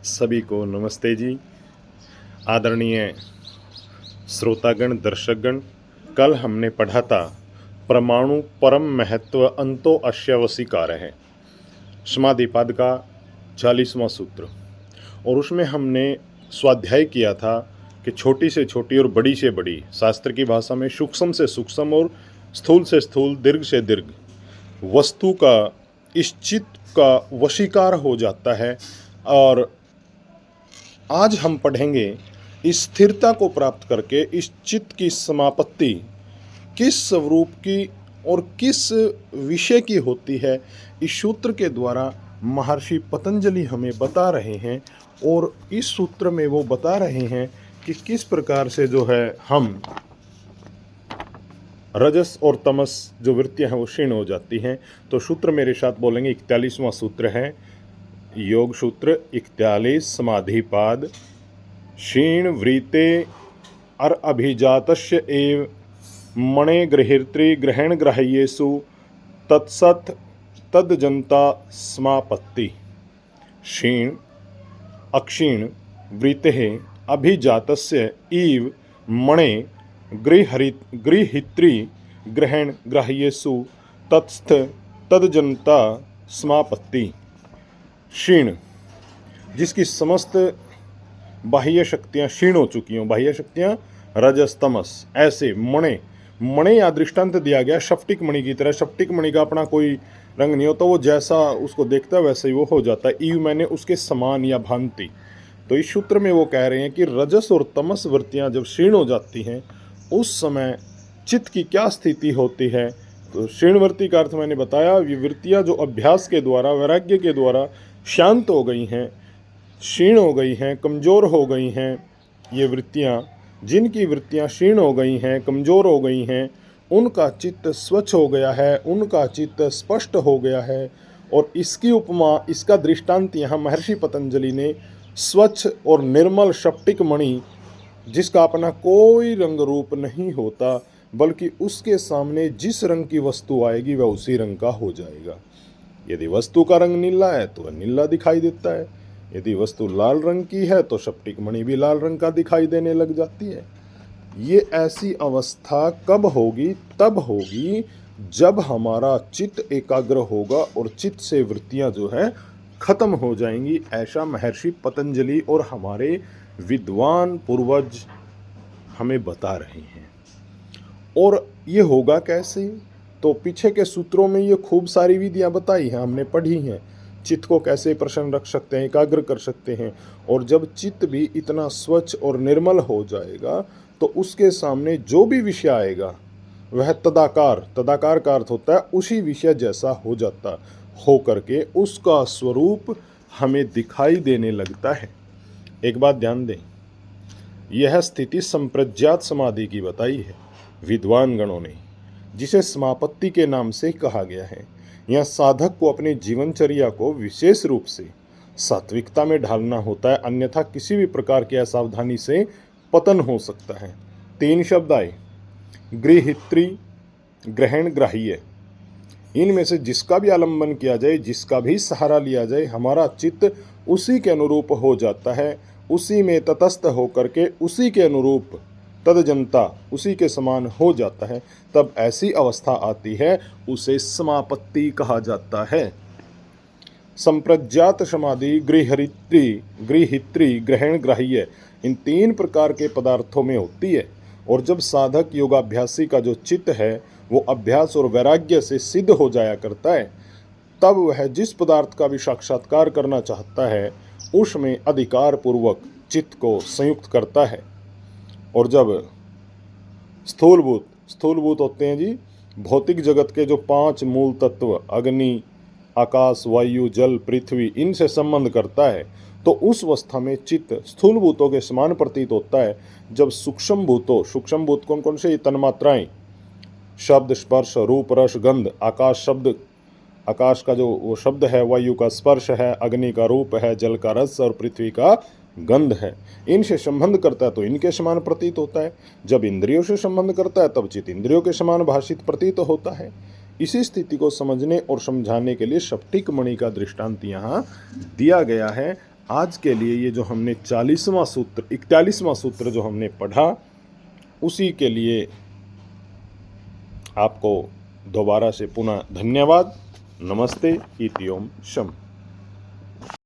सभी को नमस्ते जी। आदरणीय श्रोतागण, दर्शकगण, कल हमने पढ़ा था परमाणु परम महत्व अंतो अश्यावसिकार है, समाधिपाद का 40वां सूत्र। और उसमें हमने स्वाध्याय किया था कि छोटी से छोटी और बड़ी से बड़ी, शास्त्र की भाषा में सूक्ष्म से सूक्ष्म और स्थूल से स्थूल, दीर्घ से दीर्घ वस्तु का इस चित्त का वशीकार हो जाता है। और आज हम पढ़ेंगे इस स्थिरता को प्राप्त करके इस चित्त की समापत्ति किस स्वरूप की और किस विषय की होती है, इस सूत्र के द्वारा महर्षि पतंजलि हमें बता रहे हैं। और इस सूत्र में वो बता रहे हैं कि किस प्रकार से जो है हम रजस और तमस जो वृत्तियां हैं वो क्षीण हो जाती हैं। तो सूत्र मेरे साथ बोलेंगे। 41वां सूत्र है योग सूत्र 41, समाधिपाद। क्षीण वृते अर अभिजातस्य एव मणे गृहीर्त्री ग्रहण ग्राह्येषु तत्सत् तद्जनता समापत्ति। क्षीण अक्षीण वृतेः अभिजातस्य इव मणे गृहीत्री ग्रहण ग्राह्येषु तत्स्थ तद्जनता समापत्ति। क्षीण जिसकी समस्त बाह्य शक्तियाँ क्षीण हो चुकी हों, बाह्य शक्तियाँ रजस तमस, ऐसे मणे या दृष्टांत दिया गया शफ्टिक मणि की तरह। शफ्टिक मणि का अपना कोई रंग नहीं होता, वो जैसा उसको देखता है वैसे ही वो हो जाता है। ईव मैंने उसके समान या भांति। तो इस सूत्र में वो कह रहे हैं कि रजस और तमस वृत्तियाँ जब क्षीण हो जाती हैं उस समय चित्त की क्या स्थिति होती है। तो क्षीण वृत्ति का अर्थ मैंने बताया, ये वृत्तियाँ जो अभ्यास के द्वारा, वैराग्य के द्वारा शांत हो गई हैं, क्षीण हो गई हैं, कमज़ोर हो गई हैं। ये वृत्तियाँ, जिनकी वृत्तियाँ क्षीण हो गई हैं, कमज़ोर हो गई हैं, उनका चित्त स्वच्छ हो गया है, उनका चित्त स्पष्ट हो गया है। और इसकी उपमा, इसका दृष्टांत यहाँ महर्षि पतंजलि ने स्वच्छ और निर्मल शफ्टिक मणि, जिसका अपना कोई रंग रूप नहीं होता, बल्कि उसके सामने जिस रंग की वस्तु आएगी वह उसी रंग का हो जाएगा। यदि वस्तु का रंग नीला है तो वह नीला दिखाई देता है, यदि वस्तु लाल रंग की है तो शफ्टिक मणि भी लाल रंग का दिखाई देने लग जाती है। ये ऐसी अवस्था कब होगी? तब होगी जब हमारा चित्त एकाग्र होगा और चित्त से वृत्तियां जो है खत्म हो जाएंगी। ऐसा महर्षि पतंजलि और हमारे विद्वान पूर्वज हमें बता रहे हैं। और ये होगा कैसे? तो पीछे के सूत्रों में ये खूब सारी विधियां बताई हैं, हमने पढ़ी हैं। चित्त को कैसे प्रसन्न रख सकते हैं, एकाग्र कर सकते हैं। और जब चित्त भी इतना स्वच्छ और निर्मल हो जाएगा तो उसके सामने जो भी विषय आएगा वह तदाकार का अर्थ होता है उसी विषय जैसा हो जाता हो करके उसका स्वरूप हमें दिखाई देने लगता है। एक बात ध्यान दें, यह स्थिति संप्रज्ञात समाधि की बताई है विद्वान गणों ने, जिसे समापत्ति के नाम से कहा गया है। यह साधक को अपनी जीवनचर्या को विशेष रूप से सात्विकता में ढालना होता है, अन्यथा किसी भी प्रकार की असावधानी से पतन हो सकता है। 3 शब्द आए, गृहीत्री, ग्रहण, ग्राह्य। इनमें से जिसका भी आलंबन किया जाए, जिसका भी सहारा लिया जाए, हमारा चित्त उसी के अनुरूप हो जाता है, उसी में तटस्थ होकर के उसी के अनुरूप तदजनता उसी के समान हो जाता है। तब ऐसी अवस्था आती है, उसे समापत्ति कहा जाता है। संप्रज्ञात समाधि, गृहीत्री, ग्रहण, ग्राह्य, इन 3 प्रकार के पदार्थों में होती है। और जब साधक योगाभ्यासी का जो चित्त है वो अभ्यास और वैराग्य से सिद्ध हो जाया करता है, तब वह जिस पदार्थ का भी साक्षात्कार करना चाहता है उसमें अधिकार पूर्वक चित्त को संयुक्त करता है। और जब स्थूलभूत होते हैं जी, भौतिक जगत के जो 5 मूल तत्व, अग्नि, आकाश, वायु, जल, पृथ्वी, इनसे संबंध करता है, तो उस अवस्था में चित्त स्थूल भूतों के समान प्रतीत होता है। जब सूक्ष्म भूत कौन कौन से? तन्मात्राएं, शब्द, स्पर्श, रूप, रस, गंध। आकाश का जो वो शब्द है, वायु का स्पर्श है, अग्नि का रूप है, जल का रस और पृथ्वी का गंध है। इनसे संबंध करता है तो इनके समान प्रतीत होता है। जब इंद्रियों से संबंध करता है तब चित्त इंद्रियों के समान भाषित प्रतीत होता है। इसी स्थिति को समझने और समझाने के लिए शफ्टिक मणि का दृष्टांत यहाँ दिया गया है। आज के लिए ये जो हमने 41वां सूत्र जो हमने पढ़ा, उसी के लिए आपको दोबारा से पुनः धन्यवाद। नमस्ते। इति ओम शम।